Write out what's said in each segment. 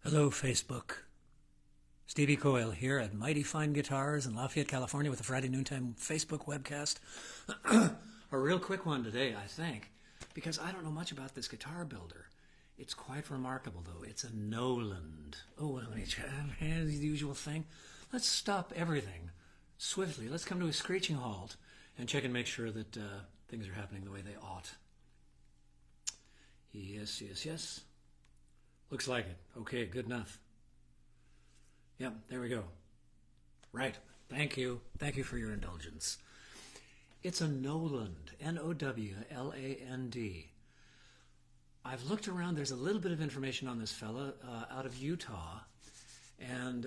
Hello, Facebook. Stevie Coyle here at Mighty Fine Guitars in Lafayette, California with a Friday noontime Facebook webcast. A real quick one today, I think, because I don't know much about this guitar builder. It's quite remarkable, though. It's a Noland. Oh, well, let me try the usual thing. Let's stop everything swiftly. Let's come to a screeching halt and check and make sure that things are happening the way they ought. Yes, yes, yes. Looks like it. Okay, good enough. Yep, there we go. Right. Thank you. Thank you for your indulgence. It's a Noland, N-O-W-L-A-N-D. I've looked around. There's a little bit of information on this fella out of Utah, and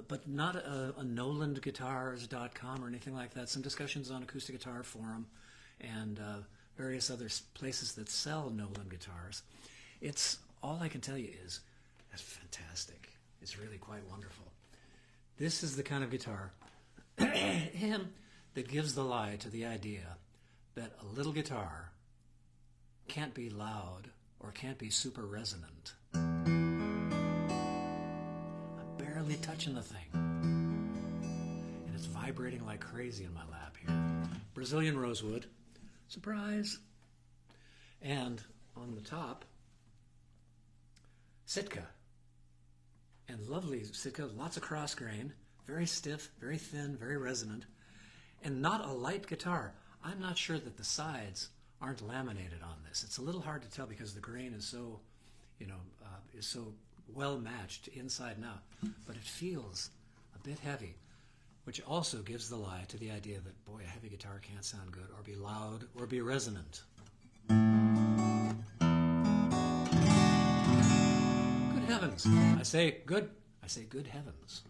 but not a NolandGuitars.com or anything like that. Some discussions on Acoustic Guitar Forum and various other places that sell Noland guitars. It's all I can tell you is that's fantastic. It's really quite wonderful. This is the kind of guitar that gives the lie to the idea that a little guitar can't be loud or can't be super resonant. I'm barely touching the thing, and it's vibrating like crazy in my lap here. Brazilian rosewood, surprise. And on the top, Sitka. And lovely Sitka, lots of cross grain, very stiff, very thin, very resonant, and not a light guitar. I'm not sure that the sides aren't laminated on this. It's a little hard to tell because the grain is so, is so well matched inside and out. But it feels a bit heavy, which also gives the lie to the idea that, boy, a heavy guitar can't sound good or be loud or be resonant. Heavens. I say good heavens.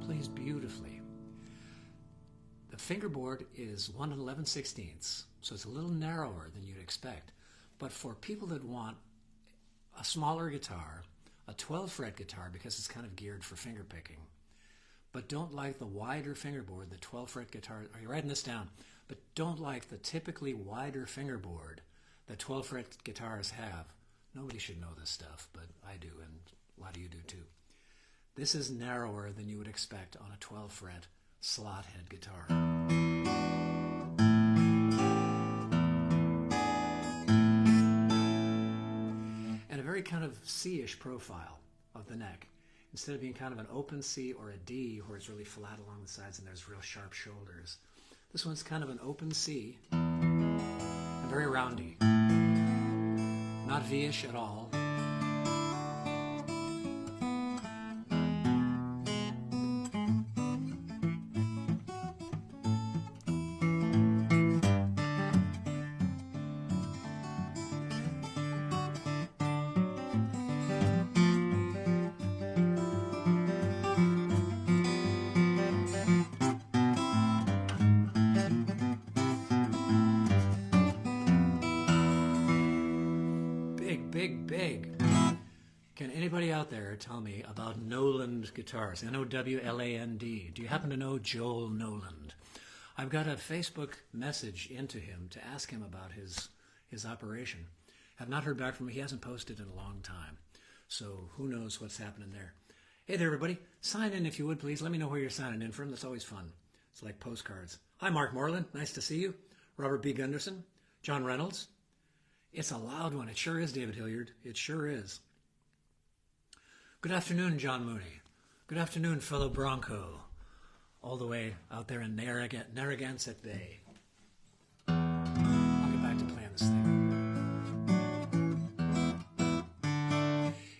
Plays beautifully. Fingerboard is 1 11/16, so it's a little narrower than you'd expect. But for people that want a smaller guitar, a 12-fret guitar, because it's kind of geared for finger picking, but don't like the wider fingerboard, the 12-fret guitar, are you writing this down? But don't like the typically wider fingerboard that 12-fret guitars have. Nobody should know this stuff, but I do, and a lot of you do too. This is narrower than you would expect on a 12-fret slot head guitar. And a very kind of C-ish profile of the neck. Instead of being kind of an open C or a D where it's really flat along the sides and there's real sharp shoulders, this one's kind of an open C and very roundy. Not V-ish at all. Big. Can anybody out there tell me about Noland guitars? N-O-W-L-A-N-D. Do you happen to know Joel Noland? I've got a Facebook message into him to ask him about his operation. Have not heard back from him. He hasn't posted in a long time. So who knows what's happening there. Hey there, everybody. Sign in if you would, please. Let me know where you're signing in from. That's always fun. It's like postcards. Hi, Mark Moreland. Nice to see you. Robert B. Gunderson. John Reynolds. It's a loud one. It sure is, David Hilliard. It sure is. Good afternoon, John Mooney. Good afternoon, fellow Bronco. All the way out there in Narragansett Bay. I'll get back to playing this thing.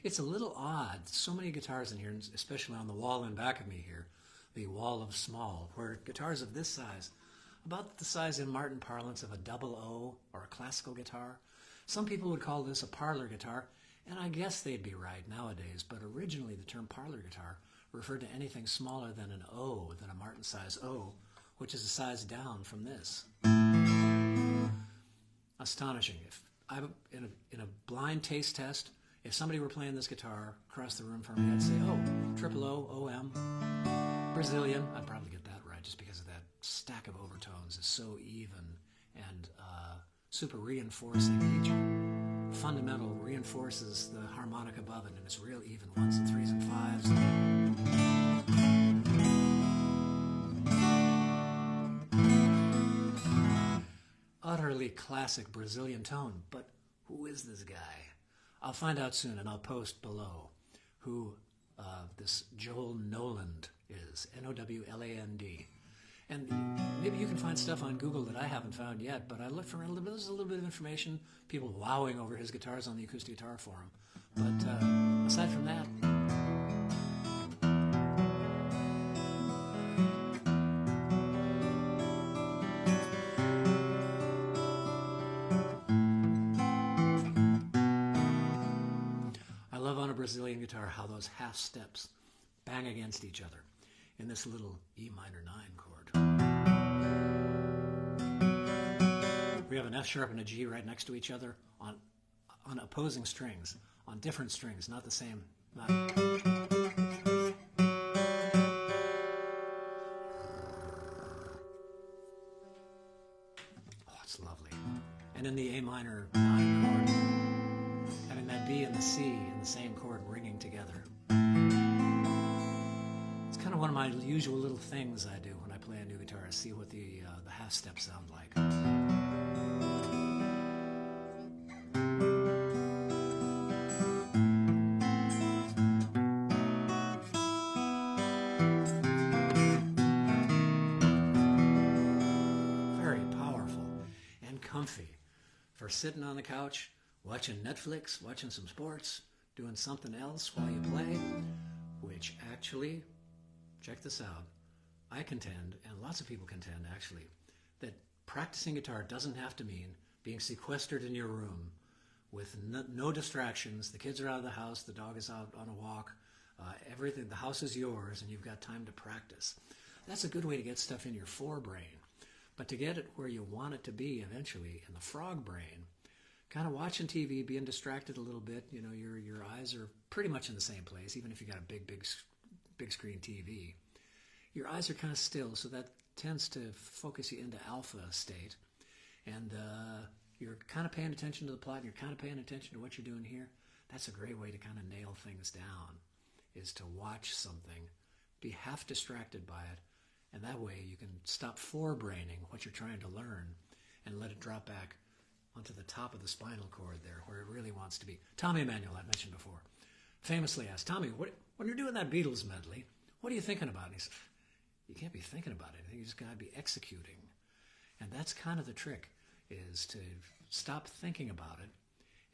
It's a little odd. So many guitars in here, especially on the wall in back of me here, the wall of small, where guitars of this size, about the size in Martin parlance of a double O or a classical guitar. Some people would call this a parlor guitar, and I guess they'd be right nowadays, but originally the term parlor guitar referred to anything smaller than an O, than a Martin size O, which is a size down from this. Astonishing. If I'm in a blind taste test, if somebody were playing this guitar across the room from me, I'd say, oh, triple O, OM, Brazilian. I'd probably get that right just because of that stack of overtones is so even and super reinforcing. Each fundamental reinforces the harmonic above it, and it's real even, ones and threes and fives. Utterly classic Brazilian tone, but who is this guy? I'll find out soon, and I'll post below who this Joel Noland is, Nowland. And maybe you can find stuff on Google that I haven't found yet, but I looked around a little bit. There's a little bit of information, people wowing over his guitars on the Acoustic Guitar Forum. But aside from that, I love on a Brazilian guitar how those half steps bang against each other in this little E minor 9 chord. We have an F sharp and a G right next to each other on opposing strings, on different strings, not the same. Oh, it's lovely. And in the A minor 9 chord, having that B and the C in the same chord ringing together. It's kind of one of my usual little things I do when I play a new guitar, is see what the half steps sound like. Very powerful and comfy for sitting on the couch, watching Netflix, watching some sports, doing something else while you play, which actually, check this out, I contend, and lots of people contend actually, that practicing guitar doesn't have to mean being sequestered in your room with no distractions. The kids are out of the house, the dog is out on a walk, everything, the house is yours, and you've got time to practice. That's a good way to get stuff in your forebrain. But to get it where you want it to be eventually, in the frog brain, kind of watching TV, being distracted a little bit, you know, your eyes are pretty much in the same place, even if you got a big screen TV. Your eyes are kind of still, so that tends to focus you into alpha state. And you're kind of paying attention to the plot, and you're kind of paying attention to what you're doing here. That's a great way to kind of nail things down, is to watch something, be half distracted by it, and that way you can stop forebraining what you're trying to learn and let it drop back onto the top of the spinal cord there, where it really wants to be. Tommy Emmanuel, I mentioned before, famously asked, Tommy, when you're doing that Beatles medley, what are you thinking about? And he said, you can't be thinking about anything, you just got to be executing. And that's kind of the trick, is to stop thinking about it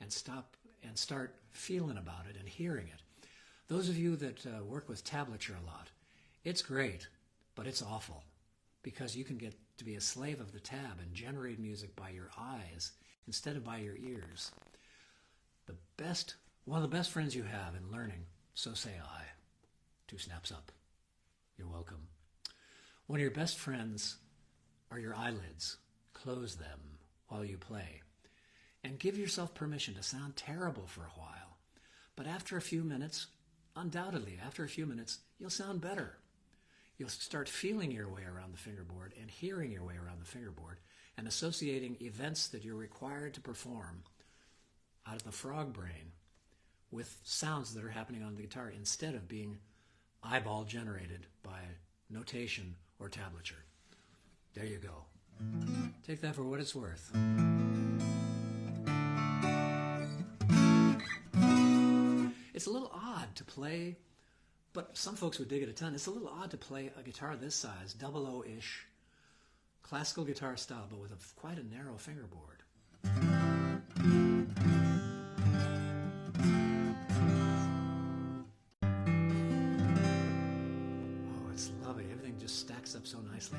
and start feeling about it and hearing it. Those of you that work with tablature a lot, it's great, but it's awful, because you can get to be a slave of the tab and generate music by your eyes instead of by your ears. One of the best friends you have in learning, so say I. 2 snaps up. You're welcome. One of your best friends are your eyelids. Close them while you play. And give yourself permission to sound terrible for a while. But after a few minutes, undoubtedly, after a few minutes, you'll sound better. You'll start feeling your way around the fingerboard and hearing your way around the fingerboard and associating events that you're required to perform out of the frog brain with sounds that are happening on the guitar instead of being eyeball generated by notation or tablature. There you go. Take that for what it's worth. It's a little odd to play, but some folks would dig it a ton. It's a little odd to play a guitar this size, double O-ish, classical guitar style, but with quite a narrow fingerboard. Oh, it's lovely. Everything just stacks up so nicely.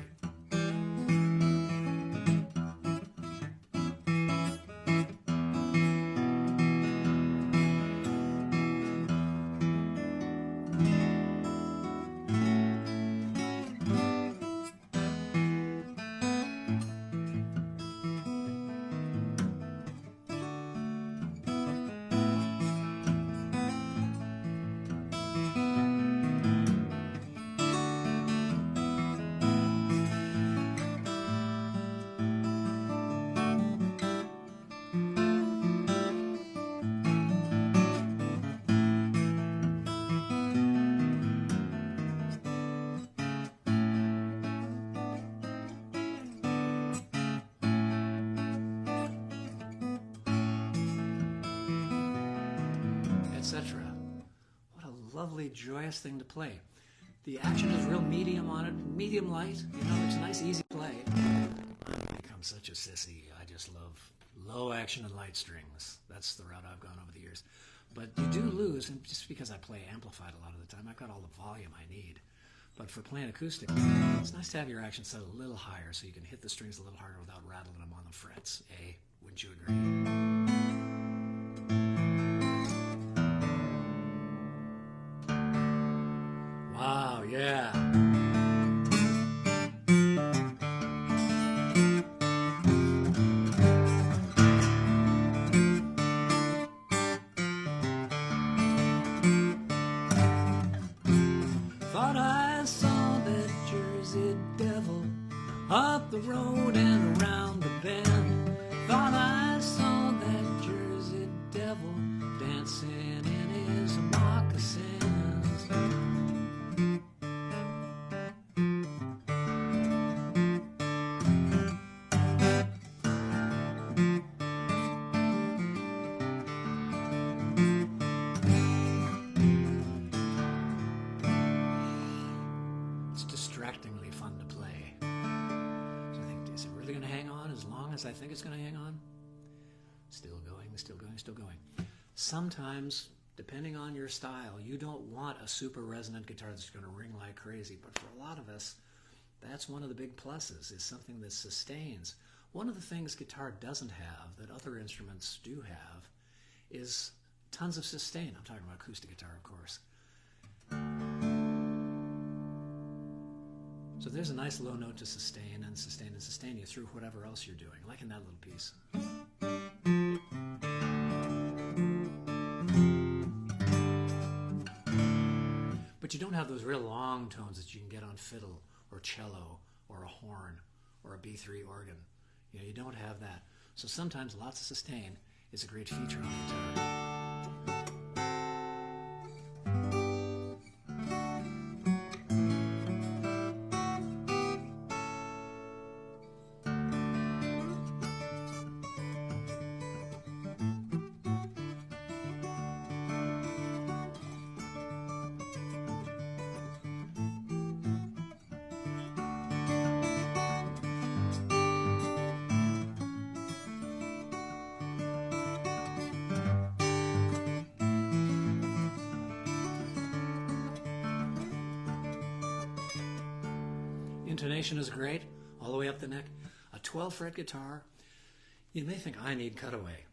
lovely, joyous thing to play. The action is real medium on it, medium light. You know, it's a nice, easy play. I've become such a sissy. I just love low action and light strings. That's the route I've gone over the years. But you do lose, and just because I play amplified a lot of the time, I've got all the volume I need. But for playing acoustic, it's nice to have your action set a little higher so you can hit the strings a little harder without rattling them on the frets. Wouldn't you agree? Wow, yeah. Thought I saw that Jersey devil up the road and around the bend. Thought I saw that Jersey devil dancing in his moccasins. Distractingly fun to play. So I think, is it really going to hang on as long as I think it's going to hang on? Still going, still going, still going. Sometimes, depending on your style, you don't want a super resonant guitar that's going to ring like crazy, but for a lot of us, that's one of the big pluses, is something that sustains. One of the things guitar doesn't have that other instruments do have is tons of sustain. I'm talking about acoustic guitar, of course. So there's a nice low note to sustain and sustain and sustain you through whatever else you're doing, like in that little piece. But you don't have those real long tones that you can get on fiddle or cello or a horn or a B3 organ. You know, you don't have that. So sometimes lots of sustain is a great feature on the guitar. Intonation is great, all the way up the neck. A 12-fret guitar, you may think I need cutaway.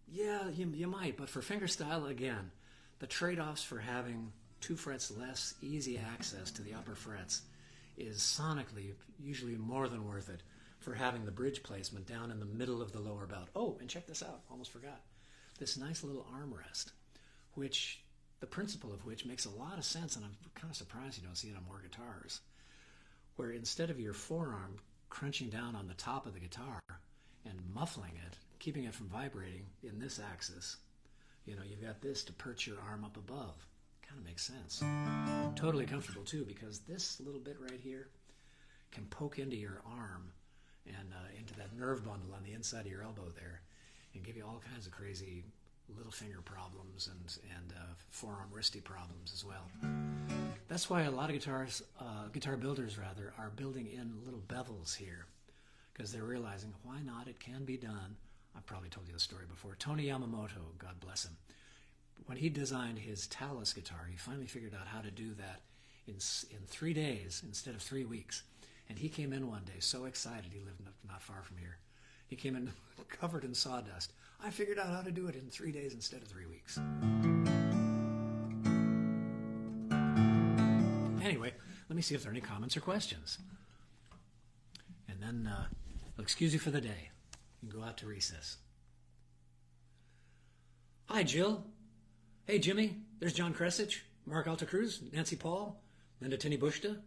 Yeah, you might, but for fingerstyle, again, the trade-offs for having 2 frets less easy access to the upper frets is sonically usually more than worth it for having the bridge placement down in the middle of the lower belt. Oh, and check this out, almost forgot. This nice little armrest, which the principle of which makes a lot of sense, and I'm kind of surprised you don't see it on more guitars, where instead of your forearm crunching down on the top of the guitar and muffling it, keeping it from vibrating in this axis, you know, you've got this to perch your arm up above. Kind of makes sense. Totally comfortable too, because this little bit right here can poke into your arm and into that nerve bundle on the inside of your elbow there and give you all kinds of crazy little finger problems and forearm wristy problems as well. That's why a lot of guitar builders rather, are building in little bevels here, because they're realizing why not? It can be done. I've probably told you the story before. Tony Yamamoto, God bless him, when he designed his Talus guitar, he finally figured out how to do that in 3 days instead of 3 weeks. And he came in one day so excited. He lived not far from here. He came in covered in sawdust. I figured out how to do it in 3 days instead of 3 weeks. Anyway, let me see if there are any comments or questions. And then I'll excuse you for the day. You can go out to recess. Hi, Jill. Hey, Jimmy. There's John Kresich, Mark Altacruz, Nancy Paul, Linda Tinney-Bushta.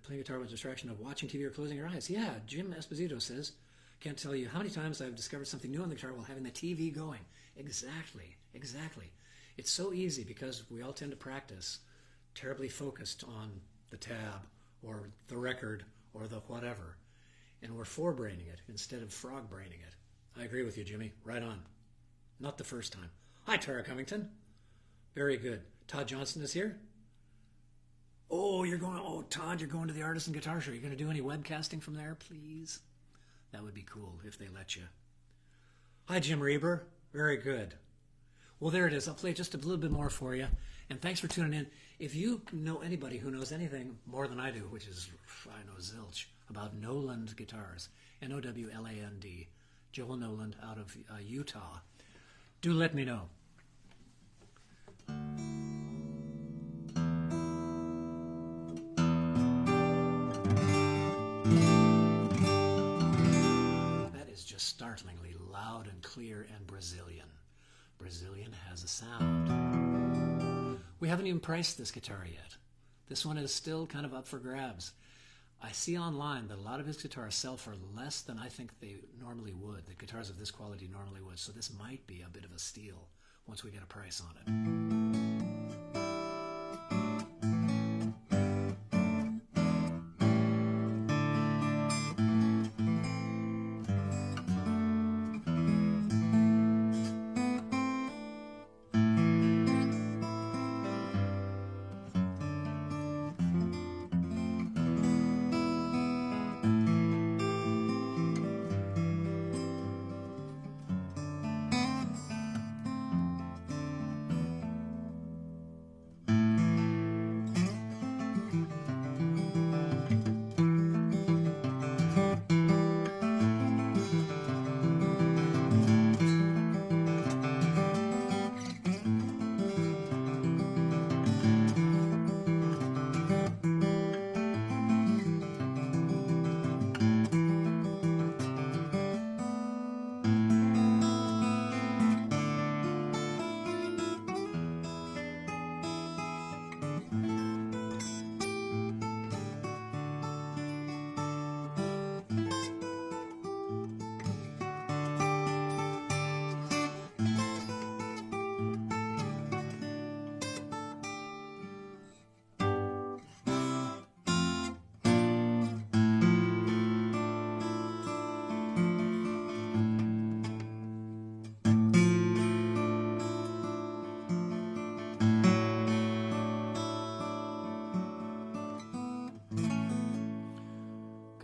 Playing guitar with distraction of watching TV or closing your eyes. Yeah, Jim Esposito says, can't tell you how many times I've discovered something new on the guitar while having the TV going. Exactly, exactly. It's so easy because we all tend to practice terribly focused on the tab or the record or the whatever. And we're forebraining it instead of frog-braining it. I agree with you, Jimmy. Right on. Not the first time. Hi, Tara Cummington. Very good. Todd Johnson is here. Oh, Todd, you're going to the Artisan Guitar Show. You're going to do any webcasting from there, please? That would be cool if they let you. Hi, Jim Reber. Very good. Well, there it is. I'll play just a little bit more for you. And thanks for tuning in. If you know anybody who knows anything more than I do, which is, I know zilch, about Noland guitars, Nowland, Joel Noland out of Utah, do let me know. That is just startlingly loud and clear and Brazilian. Brazilian has a sound. We haven't even priced this guitar yet. This one is still kind of up for grabs. I see online that a lot of his guitars sell for less than I think they normally would, that guitars of this quality normally would, so this might be a bit of a steal once we get a price on it.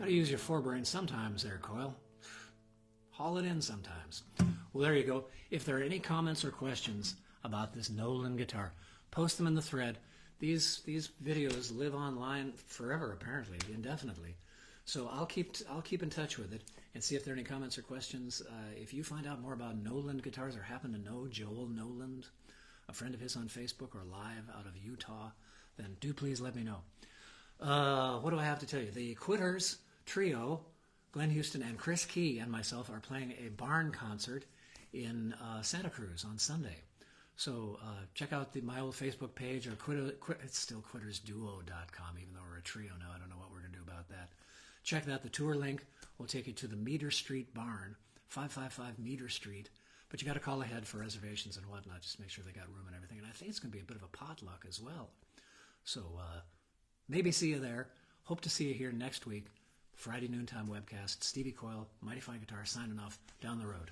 Use your forebrain sometimes there, Coyle. Haul it in sometimes. Well, there you go. If there are any comments or questions about this Noland guitar, post them in the thread. These videos live online forever, apparently, indefinitely. So I'll keep in touch with it and see if there are any comments or questions. If you find out more about Noland guitars or happen to know Joel Noland, a friend of his on Facebook or live out of Utah, then do please let me know. What do I have to tell you? The Quitters Trio, Glenn Houston and Chris Key and myself are playing a barn concert in Santa Cruz on Sunday. So check out my old Facebook page, or it's still quittersduo.com, even though we're a trio now. I don't know what we're going to do about that. Check that. The tour link will take you to the Meter Street Barn, 555 Meter Street. But you got to call ahead for reservations and whatnot. Just make sure they got room and everything. And I think it's going to be a bit of a potluck as well. So maybe see you there. Hope to see you here next week. Friday noontime webcast. Stevie Coyle, Mighty Fine Guitar, signing off down the road.